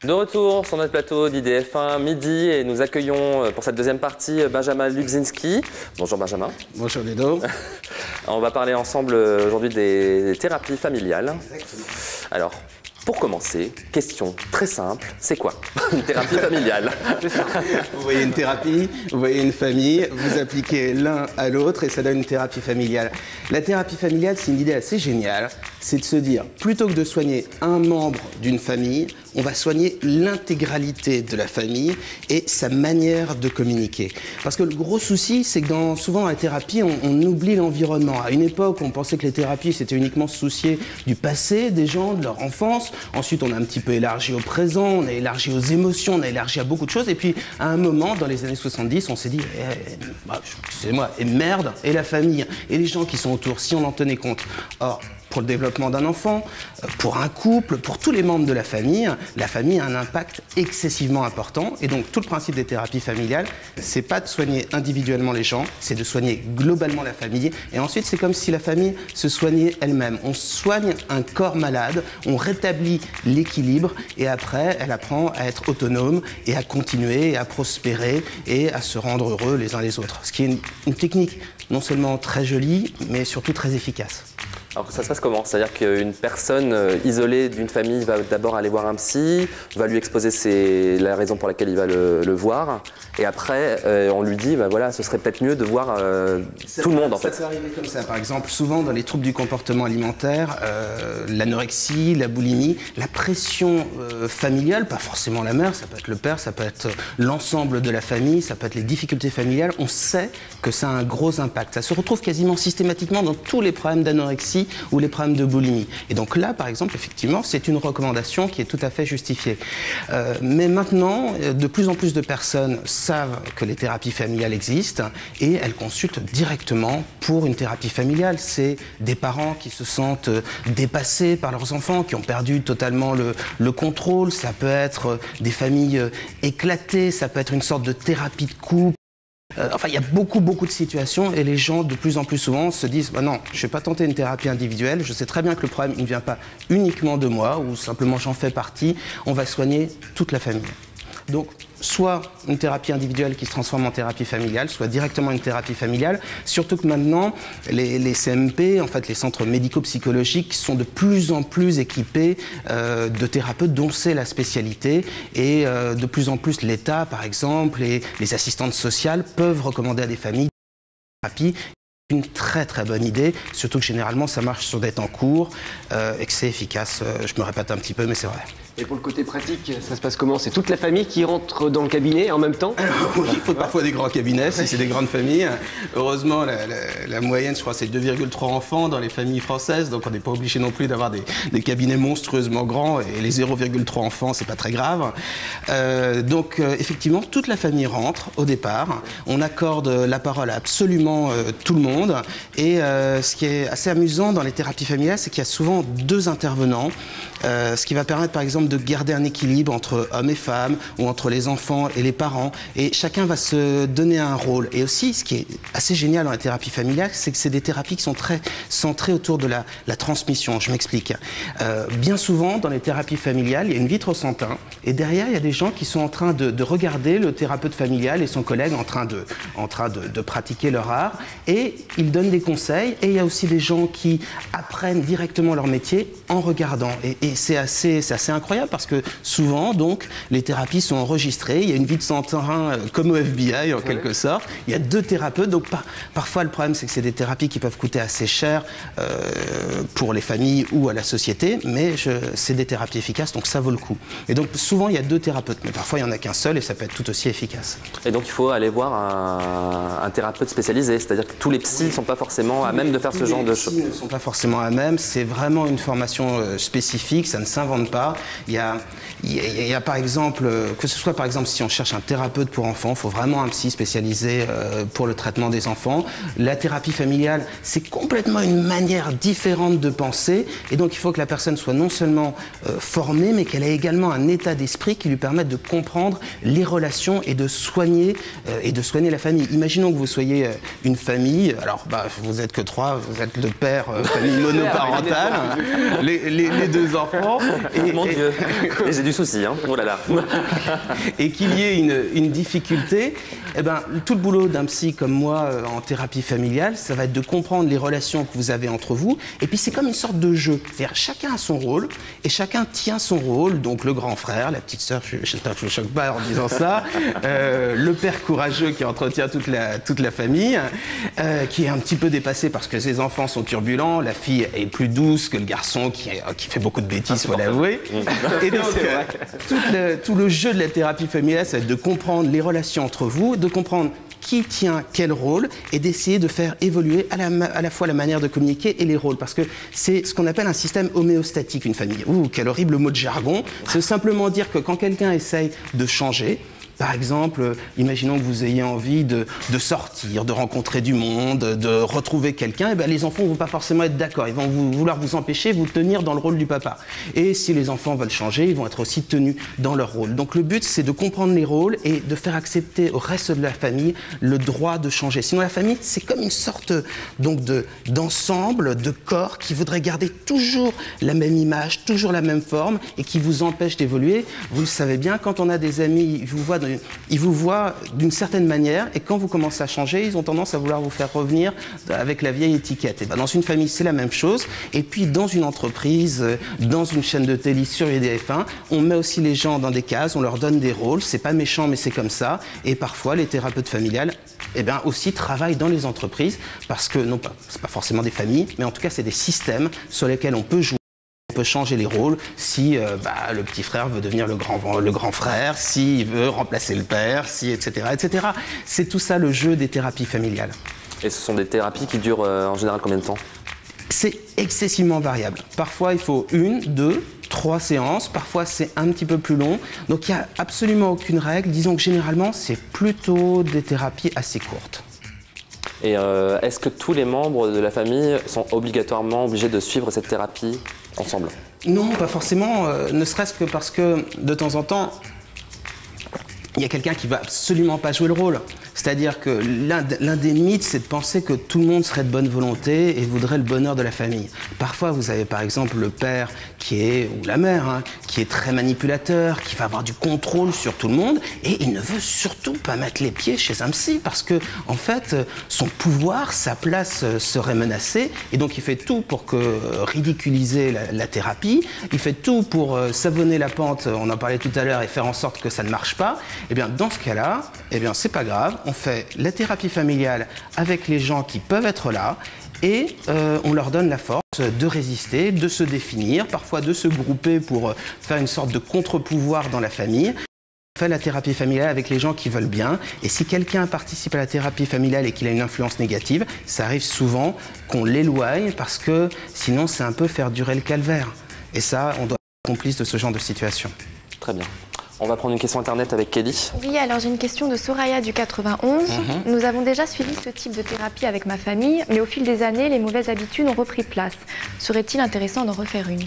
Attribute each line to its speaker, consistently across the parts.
Speaker 1: De retour sur notre plateau d'IDF1 midi et nous accueillons pour cette deuxième partie Benjamin Lubzinski. Bonjour Benjamin.
Speaker 2: Bonjour Ludo.
Speaker 1: On va parler ensemble aujourd'hui des thérapies familiales.
Speaker 2: Exactement.
Speaker 1: Alors, pour commencer, question très simple, c'est quoi une thérapie familiale?
Speaker 2: Vous voyez une thérapie, vous voyez une famille, vous appliquez l'un à l'autre et ça donne une thérapie familiale. La thérapie familiale, c'est une idée assez géniale, c'est de se dire, plutôt que de soigner un membre d'une famille, on va soigner l'intégralité de la famille et sa manière de communiquer. Parce que le gros souci, c'est que souvent dans la thérapie, on oublie l'environnement. À une époque, on pensait que les thérapies, c'était uniquement se soucier du passé des gens, de leur enfance. Ensuite, on a un petit peu élargi au présent, on a élargi aux émotions, on a élargi à beaucoup de choses. Et puis, à un moment, dans les années 70, on s'est dit, excusez-moi, et merde, et la famille, et les gens qui sont autour, si on en tenait compte. Or, pour le développement d'un enfant, pour un couple, pour tous les membres de la famille a un impact excessivement important. Et donc, tout le principe des thérapies familiales, c'est pas de soigner individuellement les gens, c'est de soigner globalement la famille. Et ensuite, c'est comme si la famille se soignait elle-même. On soigne un corps malade, on rétablit l'équilibre, et après, elle apprend à être autonome et à continuer, et à prospérer, et à se rendre heureux les uns les autres. Ce qui est une technique non seulement très jolie, mais surtout très efficace.
Speaker 1: Alors ça se passe comment? C'est-à-dire qu'une personne isolée d'une famille va d'abord aller voir un psy, va lui exposer la raison pour laquelle il va le voir, et après on lui dit, bah voilà, ce serait peut-être mieux de voir tout le monde en fait.
Speaker 2: Ça peut arriver comme ça, par exemple, souvent dans les troubles du comportement alimentaire, l'anorexie, la boulimie, la pression familiale, pas forcément la mère, ça peut être le père, ça peut être l'ensemble de la famille, ça peut être les difficultés familiales, on sait que ça a un gros impact. Ça se retrouve quasiment systématiquement dans tous les problèmes d'anorexie ou les problèmes de boulimie. Et donc là, par exemple, effectivement, c'est une recommandation qui est tout à fait justifiée. Mais maintenant, de plus en plus de personnes savent que les thérapies familiales existent et elles consultent directement pour une thérapie familiale. C'est des parents qui se sentent dépassés par leurs enfants, qui ont perdu totalement le contrôle. Ça peut être des familles éclatées, ça peut être une sorte de thérapie de couple. Enfin, il y a beaucoup de situations et les gens, de plus en plus souvent, se disent bah non, je ne vais pas tenter une thérapie individuelle, je sais très bien que le problème il ne vient pas uniquement de moi ou simplement j'en fais partie, on va soigner toute la famille. Donc, soit une thérapie individuelle qui se transforme en thérapie familiale, soit directement une thérapie familiale, surtout que maintenant, les CMP, en fait les centres médico-psychologiques, sont de plus en plus équipés de thérapeutes dont c'est la spécialité, et de plus en plus l'État, par exemple, et les assistantes sociales peuvent recommander à des familles une thérapie. Une très bonne idée, surtout que généralement ça marche sur des temps courts et que c'est efficace. Je me répète un petit peu, mais c'est vrai.
Speaker 3: Et pour le côté pratique, ça se passe comment? C'est toute la famille qui rentre dans le cabinet en même temps?
Speaker 2: Oui, il faut parfois des grands cabinets, si c'est des grandes familles. Heureusement, la moyenne, je crois, c'est 2,3 enfants dans les familles françaises, donc on n'est pas obligé non plus d'avoir des cabinets monstrueusement grands, et les 0,3 enfants, c'est pas très grave. Donc, effectivement, toute la famille rentre au départ. On accorde la parole à absolument tout le monde. Et ce qui est assez amusant dans les thérapies familiales, c'est qu'il y a souvent deux intervenants, ce qui va permettre, par exemple, de garder un équilibre entre hommes et femmes, ou entre les enfants et les parents, et chacun va se donner un rôle. Et aussi, ce qui est assez génial dans la thérapie familiale, c'est que c'est des thérapies qui sont très centrées autour de la transmission. Je m'explique. Bien souvent, dans les thérapies familiales, il y a une vitre sans teint, et derrière, il y a des gens qui sont en train de regarder le thérapeute familial et son collègue en train de pratiquer leur art, et ils donnent des conseils, et il y a aussi des gens qui apprennent directement leur métier en regardant. Et c'est assez incroyable, parce que souvent, donc, les thérapies sont enregistrées. Il y a une vitre sans teint comme au FBI, en quelque sorte. Il y a deux thérapeutes. Donc, parfois, le problème, c'est que c'est des thérapies qui peuvent coûter assez cher pour les familles ou à la société. Mais c'est des thérapies efficaces, donc ça vaut le coup. Et donc, souvent, il y a deux thérapeutes. Mais parfois, il n'y en a qu'un seul et ça peut être tout aussi efficace.
Speaker 1: Et donc, il faut aller voir un thérapeute spécialisé. C'est-à-dire que tous les psys ne sont pas forcément à même de faire ce genre de choses.
Speaker 2: Les psys ne sont pas forcément à même. C'est vraiment une formation spécifique. Ça ne s'invente pas. Il y a par exemple, que ce soit par exemple si on cherche un thérapeute pour enfants, il faut vraiment un psy spécialisé pour le traitement des enfants. La thérapie familiale, c'est complètement une manière différente de penser, et donc il faut que la personne soit non seulement formée, mais qu'elle ait également un état d'esprit qui lui permette de comprendre les relations et de soigner la famille. Imaginons que vous soyez une famille, alors vous êtes que trois, vous êtes le père, famille monoparentale, les deux enfants,
Speaker 1: Mon Dieu. Et j'ai du souci, hein. Oh là là.
Speaker 2: et qu'il y ait une difficulté, eh ben, tout le boulot d'un psy comme moi en thérapie familiale, ça va être de comprendre les relations que vous avez entre vous. Et puis c'est comme une sorte de jeu. C'est-à-dire chacun a son rôle et chacun tient son rôle. Donc le grand frère, la petite sœur, j'espère que je ne choque pas en disant ça, le père courageux qui entretient toute la famille, qui est un petit peu dépassé parce que ses enfants sont turbulents, la fille est plus douce que le garçon qui fait beaucoup de bêtises, il faut l'avouer. Et donc tout le jeu de la thérapie familiale, ça va être de comprendre les relations entre vous, de comprendre qui tient quel rôle et d'essayer de faire évoluer à la fois la manière de communiquer et les rôles. Parce que c'est ce qu'on appelle un système homéostatique, une famille. Ouh, quel horrible mot de jargon. C'est simplement dire que quand quelqu'un essaye de changer, par exemple, imaginons que vous ayez envie de sortir, de rencontrer du monde, de retrouver quelqu'un, et bien les enfants ne vont pas forcément être d'accord. Ils vont vouloir vous empêcher, vous tenir dans le rôle du papa. Et si les enfants veulent changer, ils vont être aussi tenus dans leur rôle. Donc le but, c'est de comprendre les rôles et de faire accepter au reste de la famille le droit de changer. Sinon, la famille, c'est comme une sorte donc d'ensemble, de corps qui voudrait garder toujours la même image, toujours la même forme et qui vous empêche d'évoluer. Vous le savez bien, quand on a des amis, ils vous voient d'une certaine manière et quand vous commencez à changer, ils ont tendance à vouloir vous faire revenir avec la vieille étiquette. Et ben dans une famille, c'est la même chose. Et puis dans une entreprise, dans une chaîne de télé sur IDF1, on met aussi les gens dans des cases, on leur donne des rôles. C'est pas méchant, mais c'est comme ça. Et parfois, les thérapeutes familiales, eh bien, aussi travaillent dans les entreprises parce que, non pas, c'est pas forcément des familles, mais en tout cas, c'est des systèmes sur lesquels on peut jouer. On peut changer les rôles si le petit frère veut devenir le grand frère, s'il veut remplacer le père, etc., etc. C'est tout ça le jeu des thérapies familiales.
Speaker 1: Et ce sont des thérapies qui durent en général combien de temps?
Speaker 2: C'est excessivement variable. Parfois, il faut 1, 2, 3 séances. Parfois, c'est un petit peu plus long. Donc, il n'y a absolument aucune règle. Disons que généralement, c'est plutôt des thérapies assez courtes.
Speaker 1: Et est-ce que tous les membres de la famille sont obligatoirement obligés de suivre cette thérapie ensemble?
Speaker 2: Non, pas forcément, ne serait-ce que parce que de temps en temps, il y a quelqu'un qui va absolument pas jouer le rôle. C'est-à-dire que l'un des mythes, c'est de penser que tout le monde serait de bonne volonté et voudrait le bonheur de la famille. Parfois, vous avez par exemple le père ou la mère, qui est très manipulateur, qui va avoir du contrôle sur tout le monde et il ne veut surtout pas mettre les pieds chez un psy parce que, en fait, son pouvoir, sa place serait menacée et donc il fait tout pour ridiculiser la thérapie, il fait tout pour savonner la pente, on en parlait tout à l'heure, et faire en sorte que ça ne marche pas. Eh bien, dans ce cas-là, c'est pas grave, on fait la thérapie familiale avec les gens qui peuvent être là et on leur donne la force de résister, de se définir, parfois de se grouper pour faire une sorte de contre-pouvoir dans la famille. On fait la thérapie familiale avec les gens qui veulent bien et si quelqu'un participe à la thérapie familiale et qu'il a une influence négative, ça arrive souvent qu'on l'éloigne parce que sinon c'est un peu faire durer le calvaire. Et ça, on doit être complice de ce genre de situation.
Speaker 1: Très bien. On va prendre une question internet avec Kelly.
Speaker 4: Oui, alors j'ai une question de Soraya du 91. Nous avons déjà suivi ce type de thérapie avec ma famille, mais au fil des années, les mauvaises habitudes ont repris place. Serait-il intéressant d'en refaire une?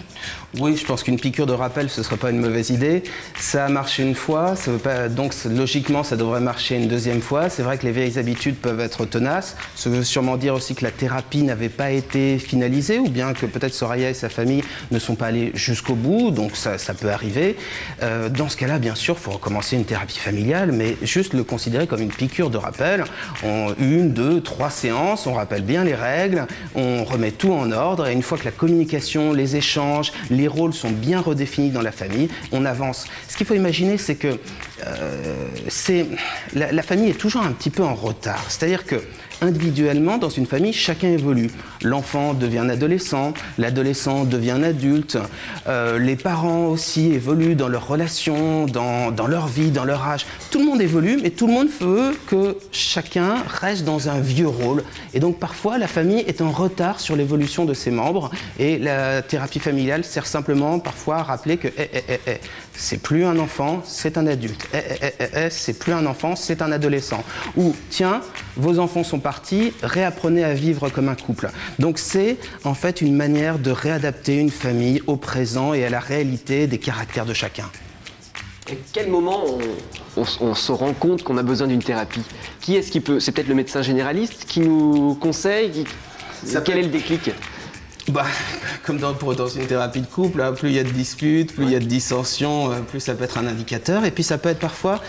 Speaker 2: Oui, je pense qu'une piqûre de rappel, ce ne serait pas une mauvaise idée. Ça a marché une fois, ça veut pas, donc logiquement, ça devrait marcher une deuxième fois. C'est vrai que les vieilles habitudes peuvent être tenaces. Ça veut sûrement dire aussi que la thérapie n'avait pas été finalisée, ou bien que peut-être Soraya et sa famille ne sont pas allés jusqu'au bout, donc ça peut arriver. Dans ce cas-là, bien sûr, il faut recommencer une thérapie familiale, mais juste le considérer comme une piqûre de rappel. 1, 2, 3 séances, on rappelle bien les règles, on remet tout en ordre, et une fois que la communication, les échanges, les rôles sont bien redéfinis dans la famille, on avance. Ce qu'il faut imaginer, c'est que la famille est toujours un petit peu en retard. C'est-à-dire que individuellement, dans une famille, chacun évolue. L'enfant devient un adolescent, l'adolescent devient un adulte, les parents aussi évoluent dans leurs relations, dans leur vie, dans leur âge. Tout le monde évolue, mais tout le monde veut que chacun reste dans un vieux rôle. Et donc parfois, la famille est en retard sur l'évolution de ses membres et la thérapie familiale sert simplement parfois à rappeler que c'est plus un enfant, c'est un adulte. C'est plus un enfant, c'est un adolescent. Ou tiens, vos enfants sont partis, réapprenez à vivre comme un couple. Donc c'est en fait une manière de réadapter une famille au présent et à la réalité des caractères de chacun.
Speaker 3: À quel moment on se rend compte qu'on a besoin d'une thérapie? Qui est-ce qui peut? C'est peut-être le médecin généraliste qui nous conseille? Quel est le déclic?
Speaker 2: Bah, comme dans une thérapie de couple, hein, plus il y a de disputes, plus il y a de dissensions, plus ça peut être un indicateur. Et puis ça peut être parfois,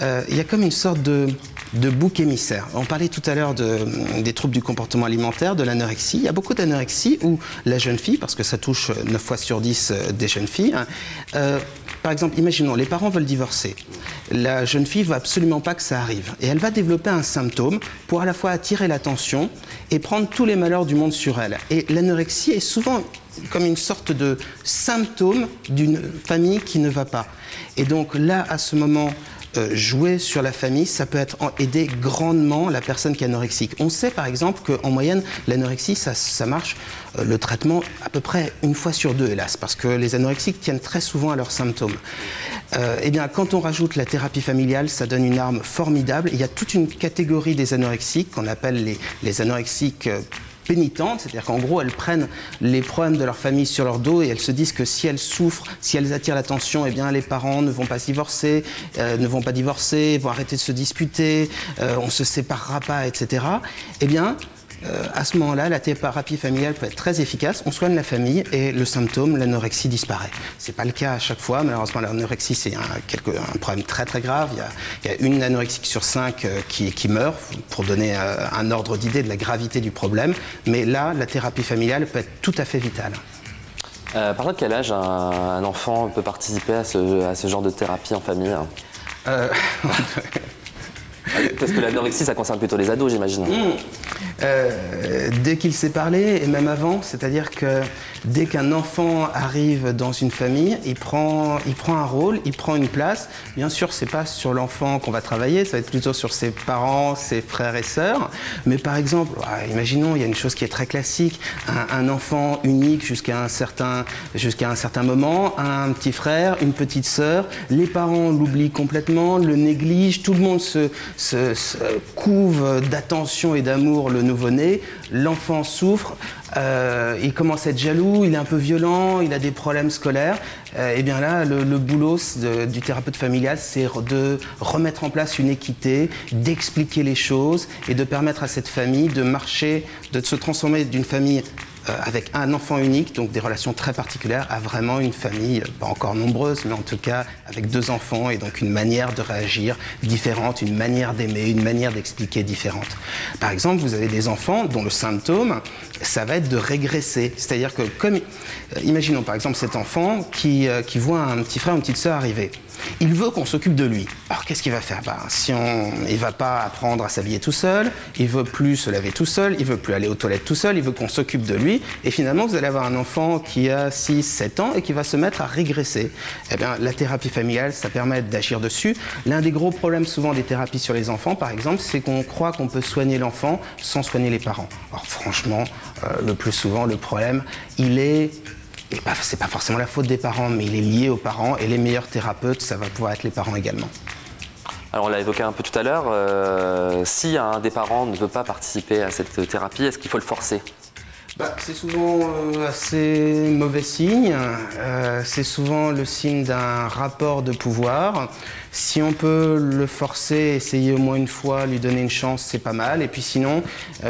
Speaker 2: il y a comme une sorte de bouc émissaire. On parlait tout à l'heure des troubles du comportement alimentaire, de l'anorexie. Il y a beaucoup d'anorexie où la jeune fille, parce que ça touche 9 fois sur 10 des jeunes filles, hein, par exemple, imaginons, les parents veulent divorcer. La jeune fille ne veut absolument pas que ça arrive. Et elle va développer un symptôme pour à la fois attirer l'attention et prendre tous les malheurs du monde sur elle. Et l'anorexie est souvent comme une sorte de symptôme d'une famille qui ne va pas. Et donc là, à ce moment, jouer sur la famille, ça peut aider grandement la personne qui est anorexique. On sait par exemple qu'en moyenne, l'anorexie, ça marche, le traitement, à peu près 1 fois sur 2, hélas, parce que les anorexiques tiennent très souvent à leurs symptômes. Eh bien, quand on rajoute la thérapie familiale, ça donne une arme formidable. Il y a toute une catégorie des anorexiques qu'on appelle les anorexiques pénitentes, c'est-à-dire qu'en gros, elles prennent les problèmes de leur famille sur leur dos et elles se disent que si elles souffrent, si elles attirent l'attention, eh bien, les parents ne vont pas divorcer, vont arrêter de se disputer, on se séparera pas, etc. Eh bien, à ce moment-là, la thérapie familiale peut être très efficace. On soigne la famille et le symptôme, l'anorexie, disparaît. C'est pas le cas à chaque fois. Malheureusement, l'anorexie, c'est un problème très très grave. Il y a une anorexique sur 5 qui meurt, pour donner un ordre d'idée de la gravité du problème. Mais là, la thérapie familiale peut être tout à fait vitale.
Speaker 1: Par contre, quel âge un enfant peut participer à ce genre de thérapie en famille? Parce que l'anorexie, ça concerne plutôt les ados, j'imagine.
Speaker 2: Dès qu'il sait parler, et même avant, c'est-à-dire que dès qu'un enfant arrive dans une famille, il prend un rôle, il prend une place. Bien sûr, c'est pas sur l'enfant qu'on va travailler, ça va être plutôt sur ses parents, ses frères et sœurs. Mais par exemple, imaginons, il y a une chose qui est très classique, un enfant unique jusqu'à un certain moment, un petit frère, une petite sœur, les parents l'oublient complètement, le négligent, tout le monde se couve d'attention et d'amour le nouveau-né, l'enfant souffre, il commence à être jaloux, il est un peu violent, il a des problèmes scolaires. Et bien là, le boulot du thérapeute familial, c'est de remettre en place une équité, d'expliquer les choses et de permettre à cette famille de marcher, de se transformer d'une famille avec un enfant unique, donc des relations très particulières, à vraiment une famille, pas encore nombreuse, mais en tout cas avec 2 enfants et donc une manière de réagir différente, une manière d'aimer, une manière d'expliquer différente. Par exemple, vous avez des enfants dont le symptôme, ça va être de régresser. C'est-à-dire que, imaginons par exemple cet enfant qui voit un petit frère ou une petite sœur arriver. Il veut qu'on s'occupe de lui. Alors qu'est-ce qu'il va faire? Il ne va pas apprendre à s'habiller tout seul, il ne veut plus se laver tout seul, il ne veut plus aller aux toilettes tout seul, il veut qu'on s'occupe de lui. Et finalement, vous allez avoir un enfant qui a 6, 7 ans et qui va se mettre à régresser. Eh bien, la thérapie familiale, ça permet d'agir dessus. L'un des gros problèmes souvent des thérapies sur les enfants, par exemple, c'est qu'on croit qu'on peut soigner l'enfant sans soigner les parents. Alors franchement, le plus souvent, le problème, c'est pas forcément la faute des parents, mais il est lié aux parents et les meilleurs thérapeutes, ça va pouvoir être les parents également.
Speaker 1: Alors on l'a évoqué un peu tout à l'heure, si un des parents ne veut pas participer à cette thérapie, est-ce qu'il faut le forcer?
Speaker 2: C'est souvent assez mauvais signe, c'est souvent le signe d'un rapport de pouvoir. Si on peut le forcer, essayer au moins une fois, lui donner une chance, c'est pas mal. Et puis sinon,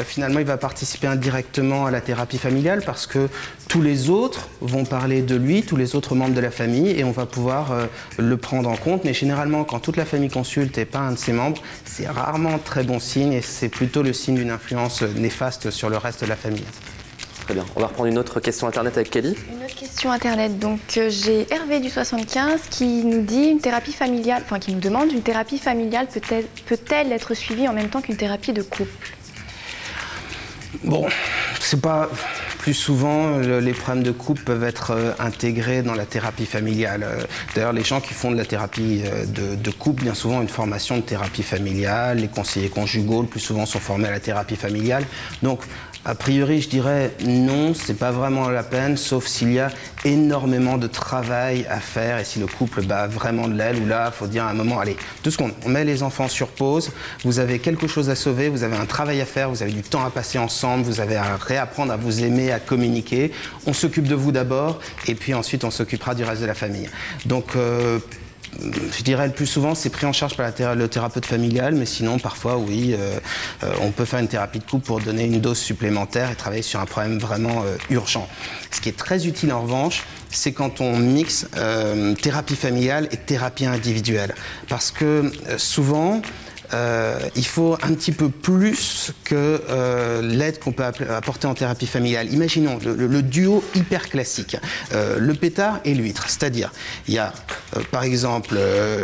Speaker 2: finalement, il va participer indirectement à la thérapie familiale parce que tous les autres vont parler de lui, tous les autres membres de la famille, et on va pouvoir le prendre en compte. Mais généralement, quand toute la famille consulte et pas un de ses membres, c'est rarement très bon signe et c'est plutôt le signe d'une influence néfaste sur le reste de la famille.
Speaker 1: Très bien. On va reprendre une autre question internet avec Kelly.
Speaker 4: Une autre question internet. Donc j'ai Hervé du 75 qui nous dit une thérapie familiale, qui nous demande une thérapie familiale peut-elle être suivie en même temps qu'une thérapie de couple?
Speaker 2: Bon, c'est pas... Plus souvent, les problèmes de couple peuvent être intégrés dans la thérapie familiale. D'ailleurs, les gens qui font de la thérapie de couple, bien souvent, ont une formation de thérapie familiale. Les conseillers conjugaux, le plus souvent, sont formés à la thérapie familiale. Donc, a priori, je dirais non, c'est pas vraiment la peine, sauf s'il y a énormément de travail à faire et si le couple bat vraiment de l'aile, ou là, il faut dire à un moment, allez, 2 secondes, on met les enfants sur pause, vous avez quelque chose à sauver, vous avez un travail à faire, vous avez du temps à passer ensemble, vous avez à réapprendre à vous aimer, à communiquer. On s'occupe de vous d'abord et puis ensuite on s'occupera du reste de la famille. Donc je dirais le plus souvent, c'est pris en charge par le thérapeute familial, mais sinon, parfois, oui, on peut faire une thérapie de couple pour donner une dose supplémentaire et travailler sur un problème vraiment urgent. Ce qui est très utile, en revanche, c'est quand on mixe thérapie familiale et thérapie individuelle. Parce que souvent, il faut un petit peu plus que l'aide qu'on peut apporter en thérapie familiale. Imaginons le duo hyper classique, le pétard et l'huître. C'est-à-dire, il y a par exemple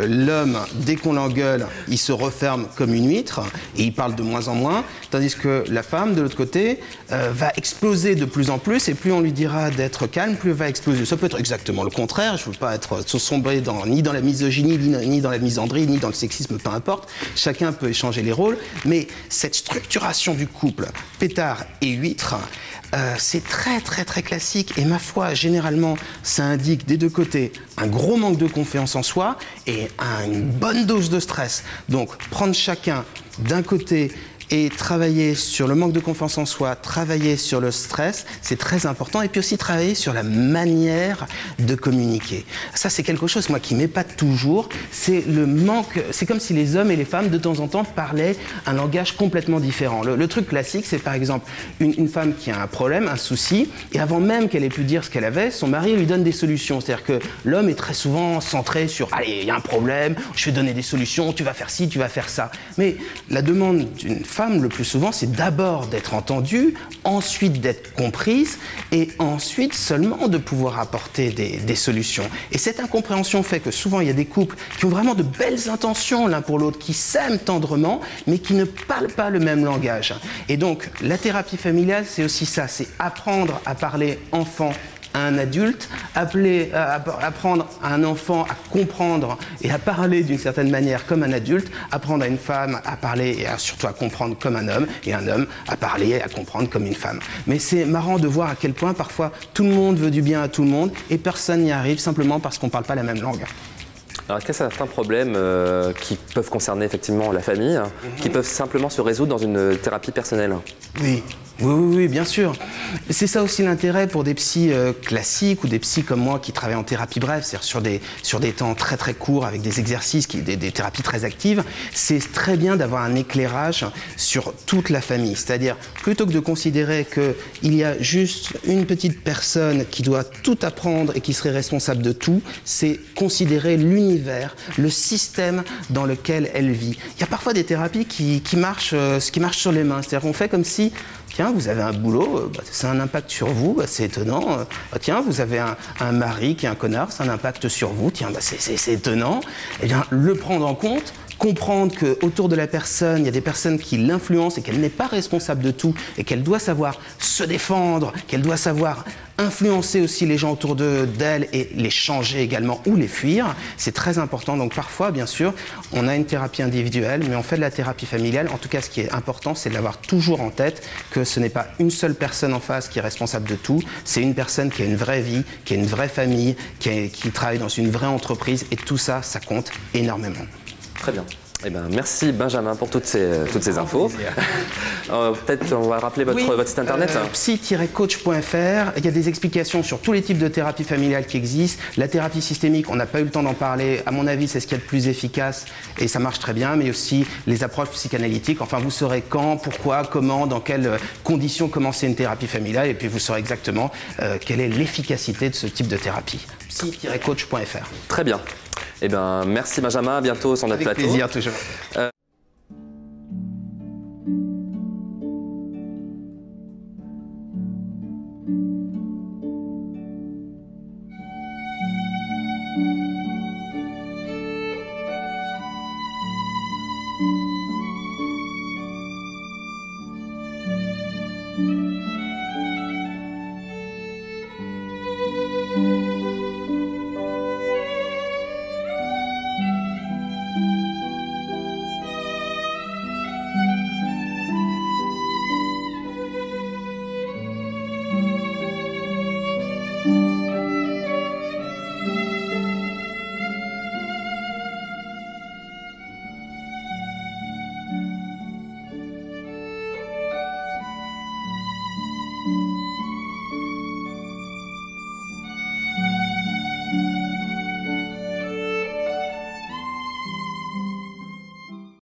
Speaker 2: l'homme, dès qu'on l'engueule, il se referme comme une huître et il parle de moins en moins, tandis que la femme, de l'autre côté, va exploser de plus en plus, et plus on lui dira d'être calme, plus elle va exploser. Ça peut être exactement le contraire. Je ne veux pas être sombré ni dans la misogynie, ni dans la misandrie, ni dans le sexisme, peu importe. Chacun peut échanger les rôles, mais cette structuration du couple, pétard et huître, c'est très très très classique, et ma foi, généralement, ça indique des deux côtés un gros manque de confiance en soi et une bonne dose de stress. Donc, prendre chacun d'un côté et travailler sur le manque de confiance en soi, travailler sur le stress, c'est très important. Et puis aussi travailler sur la manière de communiquer. Ça, c'est quelque chose, moi, qui m'épate toujours. C'est le manque. C'est comme si les hommes et les femmes, de temps en temps, parlaient un langage complètement différent. Le truc classique, c'est par exemple une femme qui a un problème, un souci, et avant même qu'elle ait pu dire ce qu'elle avait, son mari lui donne des solutions. C'est-à-dire que l'homme est très souvent centré sur « Allez, il y a un problème, je vais donner des solutions, tu vas faire ci, tu vas faire ça ». Mais la demande d'une femme, le plus souvent, c'est d'abord d'être entendue, ensuite d'être comprise, et ensuite seulement de pouvoir apporter des solutions. Et cette incompréhension fait que souvent, il y a des couples qui ont vraiment de belles intentions l'un pour l'autre, qui s'aiment tendrement, mais qui ne parlent pas le même langage. Et donc, la thérapie familiale, c'est aussi ça, c'est apprendre à parler enfant à un adulte, apprendre à un enfant à comprendre et à parler d'une certaine manière comme un adulte, apprendre à une femme à parler et surtout à comprendre comme un homme, et un homme à parler et à comprendre comme une femme. Mais c'est marrant de voir à quel point parfois tout le monde veut du bien à tout le monde et personne n'y arrive simplement parce qu'on ne parle pas la même langue.
Speaker 1: Alors, est-ce qu'il y a certains problèmes qui peuvent concerner effectivement la famille, qui peuvent simplement se résoudre dans une thérapie personnelle?
Speaker 2: Oui. Oui, bien sûr. C'est ça aussi l'intérêt pour des psys classiques ou des psys comme moi qui travaillent en thérapie brève, c'est-à-dire sur des temps très très courts avec des exercices, des thérapies très actives. C'est très bien d'avoir un éclairage sur toute la famille. C'est-à-dire, plutôt que de considérer qu'il y a juste une petite personne qui doit tout apprendre et qui serait responsable de tout, c'est considérer l'univers, le système dans lequel elle vit. Il y a parfois des thérapies qui marchent sur les mains. C'est-à-dire qu'on fait comme si... Tiens, vous avez un boulot, ça a un impact sur vous, c'est étonnant. Tiens, vous avez un mari qui est un connard, ça a un impact sur vous, tiens, c'est étonnant. Eh bien, le prendre en compte, comprendre qu'autour de la personne, il y a des personnes qui l'influencent et qu'elle n'est pas responsable de tout et qu'elle doit savoir se défendre, qu'elle doit savoir influencer aussi les gens autour d'elle et les changer également ou les fuir, c'est très important. Donc parfois, bien sûr, on a une thérapie individuelle, mais on fait de la thérapie familiale. En tout cas, ce qui est important, c'est d'avoir toujours en tête que ce n'est pas une seule personne en face qui est responsable de tout, c'est une personne qui a une vraie vie, qui a une vraie famille, qui travaille dans une vraie entreprise, et tout ça, ça compte énormément.
Speaker 1: Très bien. Eh ben, merci Benjamin pour toutes ces infos. Peut-être on va rappeler votre site internet.
Speaker 2: Psy-coach.fr. Il y a des explications sur tous les types de thérapies familiales qui existent. La thérapie systémique, on n'a pas eu le temps d'en parler. À mon avis, c'est ce qu'il y a de plus efficace et ça marche très bien. Mais aussi les approches psychanalytiques. Enfin, vous saurez quand, pourquoi, comment, dans quelles conditions commencer une thérapie familiale. Et puis vous saurez exactement quelle est l'efficacité de ce type de thérapie. Psy-coach.fr.
Speaker 1: Très bien. Eh bien, merci Benjamin, à bientôt sur notre plateau.
Speaker 2: Avec plaisir, toujours.